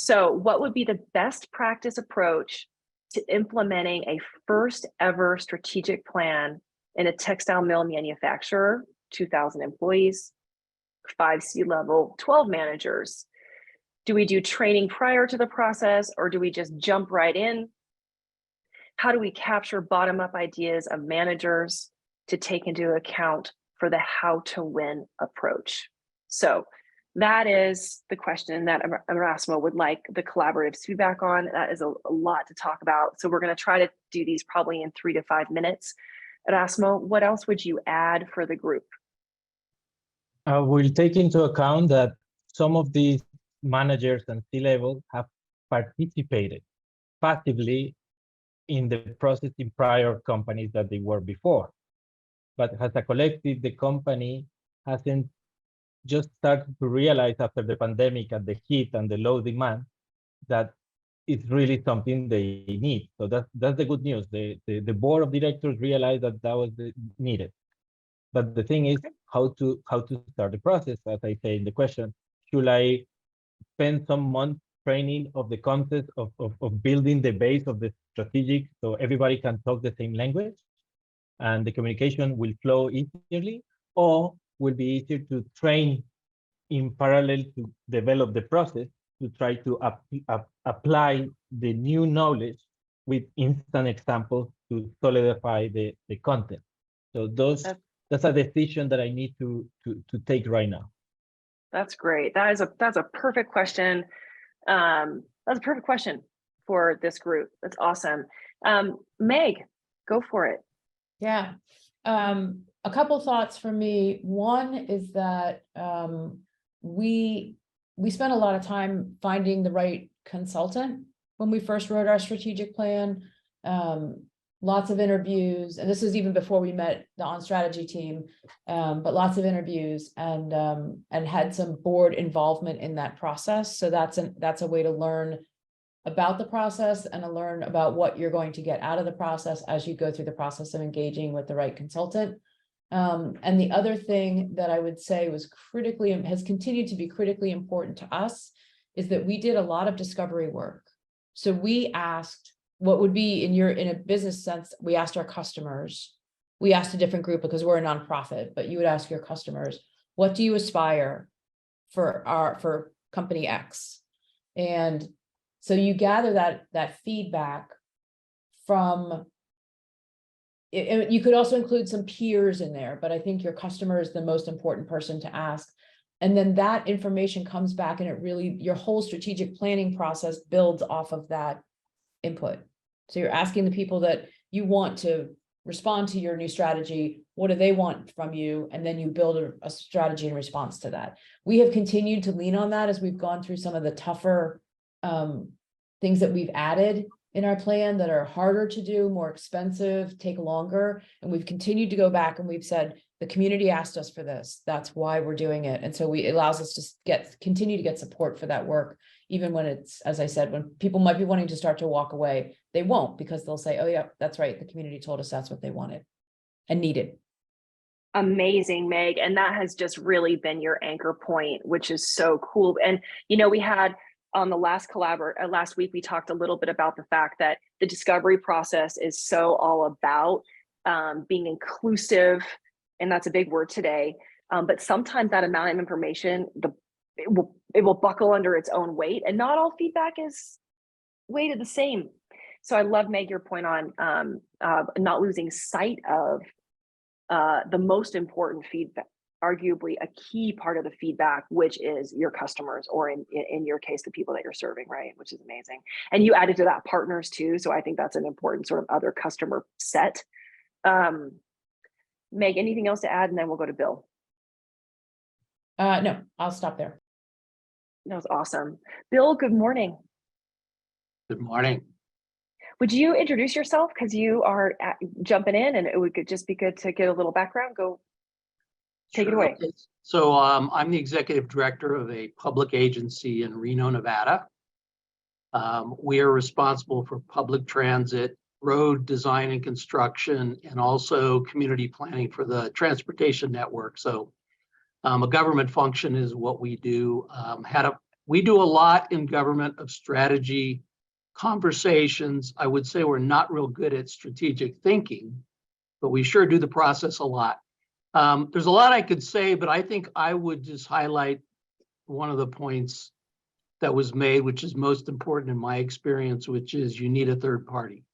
So what would be the best practice approach to implementing a first ever strategic plan in a textile mill manufacturer, 2,000 employees, 5 C-level, 12 managers? Do we do training prior to the process, or do we just jump right in? How do we capture bottom-up ideas of managers to take into account for the how to win approach? So that is the question that Erasmo would like the collaborative feedback on. That is a lot to talk about. So we're going to try to do these probably in 3 to 5 minutes. Erasmo, what else would you add for the group? We'll take into account that some of these managers and C-level have participated passively in the process in prior companies that they were before. But as a collective, the company hasn't just started to realize after the pandemic and the heat and the low demand that it's really something they need. So that's the good news. The board of directors realized that that was needed. But the thing is how to start the process. As I say in the question, should I spend some months training of the concept of building the base of the strategic so everybody can talk the same language and the communication will flow easily, or will be easier to train in parallel to develop the process to try to apply the new knowledge with instant examples to solidify the content. So that's a decision that I need to take right now. That's great. That's a perfect question. That's a perfect question for this group. That's awesome. Meg, go for it. Yeah. A couple thoughts from me. One is that we spent a lot of time finding the right consultant when we first wrote our strategic plan. Lots of interviews, and this is even before we met the On Strategy team, but lots of interviews and had some board involvement in that process. So that's a way to learn about the process and to learn about what you're going to get out of the process as you go through the process of engaging with the right consultant. And the other thing that I would say was has continued to be critically important to us is that we did a lot of discovery work. So we asked what would be in a business sense, we asked our customers, we asked a different group because we're a nonprofit, but you would ask your customers, what do you aspire for company X? And so you gather that feedback from, you could also include some peers in there, but I think your customer is the most important person to ask. And then that information comes back and your whole strategic planning process builds off of that input. So you're asking the people that you want to respond to your new strategy, what do they want from you? And then you build a strategy in response to that. We have continued to lean on that as we've gone through some of the tougher things that we've added in our plan that are harder to do, more expensive, take longer. And we've continued to go back and we've said, the community asked us for this. That's why we're doing it. And so it allows us to continue to get support for that work, even when it's, as I said, when people might be wanting to start to walk away, they won't, because they'll say, oh yeah, that's right. The community told us that's what they wanted and needed. Amazing, Meg. And that has just really been your anchor point, which is so cool. And, we had on the last week, we talked a little bit about the fact that the discovery process is so all about being inclusive. And that's a big word today. But sometimes that amount of information, it will buckle under its own weight, and not all feedback is weighted the same. So I love, Meg, your point on not losing sight of the most important feedback, arguably a key part of the feedback, which is your customers, or in your case, the people that you're serving, right? Which is amazing. And you added to that partners too. So I think that's an important sort of other customer set. Meg, anything else to add? And then we'll go to Bill. No, I'll stop there. That was awesome. Bill, good morning. Good morning. Would you introduce yourself? Because you are jumping in, and it would just be good to get a little background. Go take it away. Okay. So I'm the executive director of a public agency in Reno, Nevada. We are responsible for public transit, road design and construction, and also community planning for the transportation network. So a government function is what we do. Had We do a lot in government of strategy conversations. I would say we're not real good at strategic thinking, but we sure do the process a lot. There's a lot I could say, but I think I would just highlight one of the points that was made, which is most important in my experience, which is you need a third party.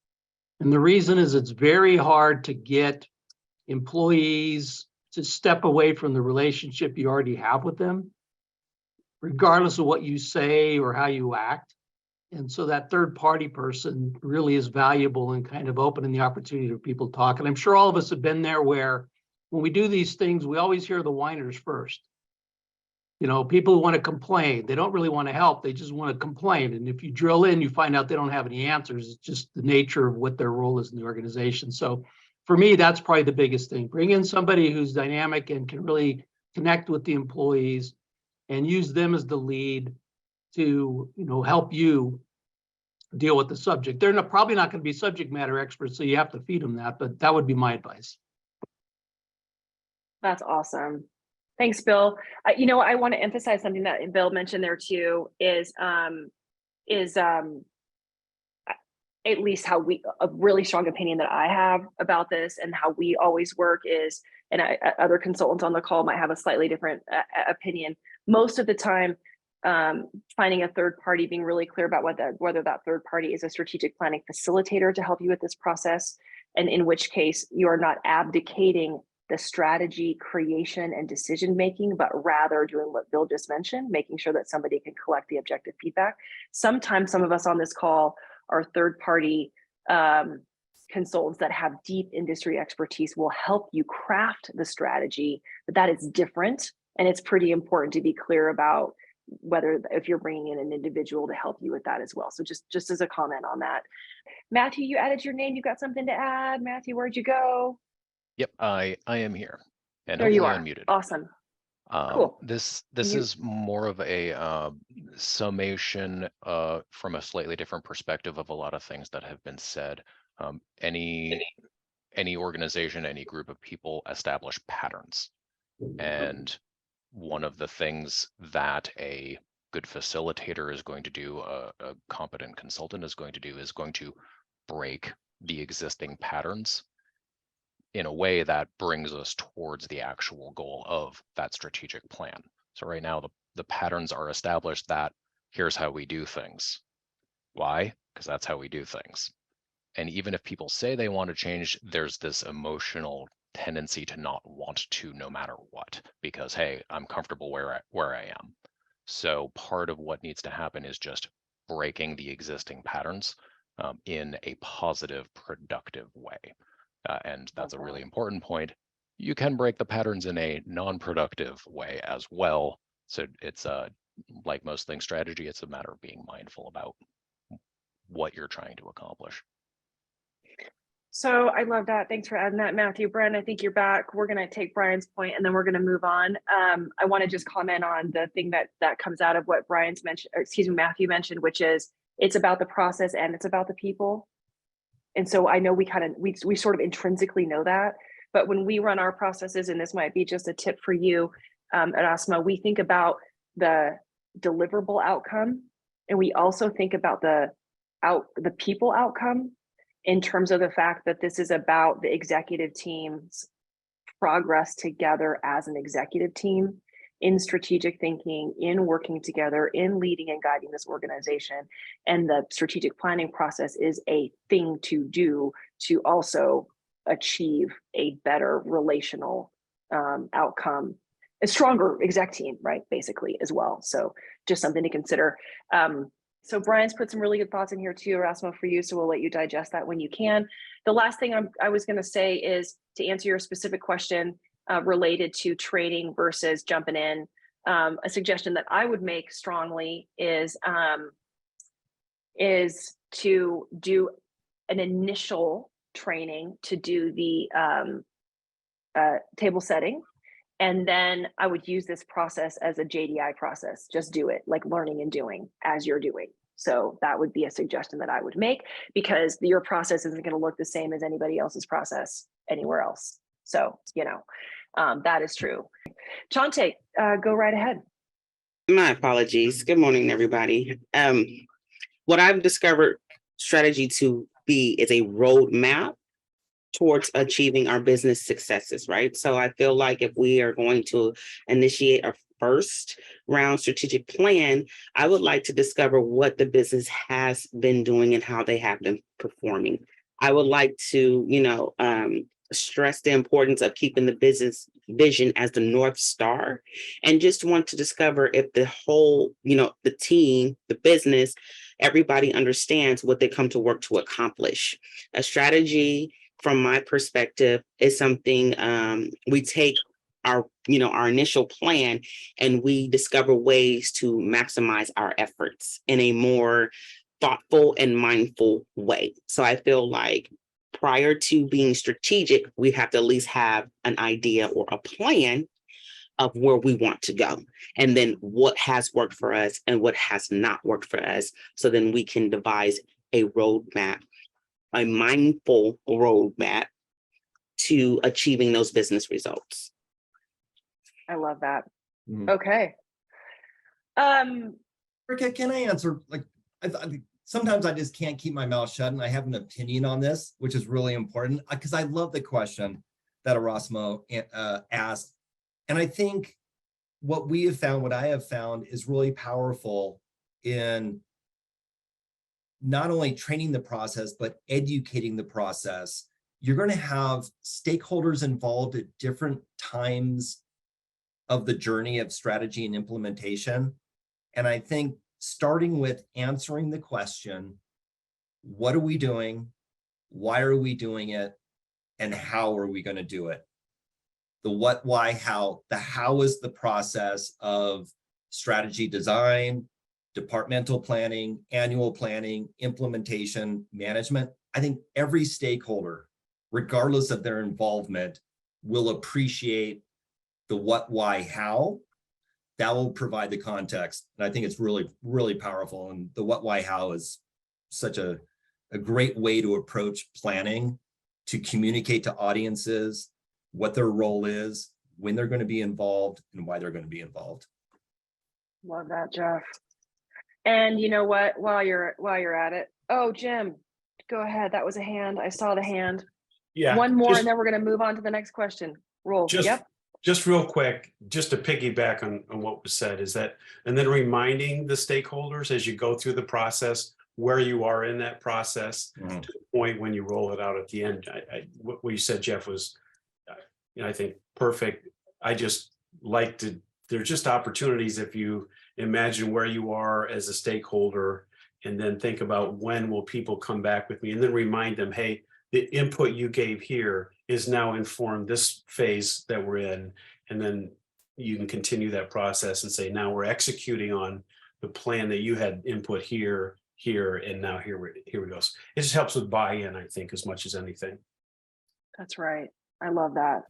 And the reason is it's very hard to get employees to step away from the relationship you already have with them, regardless of what you say or how you act. And so that third party person really is valuable in kind of opening the opportunity for people to talk. And I'm sure all of us have been there where when we do these things, we always hear the whiners first. You know, people who want to complain, they don't really want to help. They just want to complain. And if you drill in, you find out they don't have any answers. It's just the nature of what their role is in the organization. So for me, that's probably the biggest thing. Bring in somebody who's dynamic and can really connect with the employees and use them as the lead to, you know, help you deal with the subject. They're probably not going to be subject matter experts, so you have to feed them that, but that would be my advice. That's awesome. Thanks, Bill. You know, I want to emphasize something that Bill mentioned there too, is at least how a really strong opinion that I have about this and how we always work is, and other consultants on the call might have a slightly different opinion. Most of the time, finding a third party, being really clear about whether that third party is a strategic planning facilitator to help you with this process, and in which case you are not abdicating the strategy creation and decision making, but rather doing what Bill just mentioned, making sure that somebody can collect the objective feedback. Sometimes some of us on this call are third party consultants that have deep industry expertise, will help you craft the strategy, but that is different. And it's pretty important to be clear about whether, if you're bringing in an individual to help you with that as well. So just as a comment on that. Matthew, you added your name. You got something to add? Matthew, where'd you go? Yep, I am here, and There you hopefully are. unmuted. Awesome. Cool. This is more of a summation from a slightly different perspective of a lot of things that have been said. Any organization, any group of people establish patterns, and one of the things that a good facilitator is going to do, a competent consultant is going to do, is going to break the existing patterns in a way that brings us towards the actual goal of that strategic plan. So right now, the patterns are established that here's how we do things. Why? Because that's how we do things. And even if people say they want to change, there's this emotional tendency to not want to, no matter what, because, hey, I'm comfortable where I am. So part of what needs to happen is just breaking the existing patterns in a positive, productive way. And that's a really important point. You can break the patterns in a non-productive way as well. So it's like most things strategy, it's a matter of being mindful about what you're trying to accomplish. So I love that. Thanks for adding that, Matthew. Brian, I think you're back. We're going to take Brian's point and then we're going to move on. I want to just comment on the thing that comes out of what Brian's mentioned, or excuse me, Matthew mentioned, which is it's about the process and it's about the people. And so I know we sort of intrinsically know that, but when we run our processes, and this might be just a tip for you at ASMA, we think about the deliverable outcome, and we also think about the people outcome in terms of the fact that this is about the executive team's progress together as an executive team in strategic thinking, in working together, in leading and guiding this organization. And the strategic planning process is a thing to do to also achieve a better relational outcome, a stronger exec team, right, basically, as well. So just something to consider. So Brian's put some really good thoughts in here too, Erasmo, for you. So we'll let you digest that when you can. The last thing I was going to say is to answer your specific question related to training versus jumping in. A suggestion that I would make strongly is to do an initial training to do the table setting. And then I would use this process as a JDI process. Just do it, like learning and doing as you're doing. So that would be a suggestion that I would make, because your process isn't going to look the same as anybody else's process anywhere else. So, you know, that is true. Chante, go right ahead. My apologies. Good morning, everybody. What I've discovered strategy to be is a roadmap towards achieving our business successes, right? So I feel like if we are going to initiate a first round strategic plan, I would like to discover what the business has been doing and how they have been performing. I would like to, stress the importance of keeping the business vision as the North Star, and just want to discover if the whole, the team, the business, everybody understands what they come to work to accomplish. A strategy, from my perspective, is something we take our initial plan and we discover ways to maximize our efforts in a more thoughtful and mindful way. So I feel like prior to being strategic, we have to at least have an idea or a plan of where we want to go, and then what has worked for us and what has not worked for us. So then we can devise a roadmap, a mindful roadmap to achieving those business results. I love that. Mhm. Okay. Rick, can I answer? Like, sometimes I just can't keep my mouth shut, and I have an opinion on this, which is really important because I love the question that Erasmo asked. And I think what I have found is really powerful in not only training the process, but educating the process. You're going to have stakeholders involved at different times of the journey of strategy and implementation. And I think starting with answering the question, what are we doing? Why are we doing it? And how are we going to do it? The what, why, how. The how is the process of strategy design, departmental planning, annual planning, implementation, management. I think every stakeholder, regardless of their involvement, will appreciate the what, why, how. That will provide the context. And I think it's really, really powerful. And the what, why, how is such a great way to approach planning, to communicate to audiences what their role is, when they're going to be involved, and why they're going to be involved. Love that, Jeff. And you know what? While you're at it, oh, Jim, go ahead. That was a hand. I saw the hand. Yeah. One more, and then we're going to move on to the next question. Roll. Yep. Just real quick, just to piggyback on what was said, is that, and then reminding the stakeholders as you go through the process, where you are in that process, to the point when you roll it out at the end. What you said, Jeff, was, I think, perfect. I just like to, there's just opportunities if you imagine where you are as a stakeholder, and then think about when will people come back with me, and then remind them, hey, the input you gave here is now informed this phase that we're in. And then you can continue that process and say, now we're executing on the plan that you had input here, and now here we go. It just helps with buy-in, I think, as much as anything. That's right. I love that.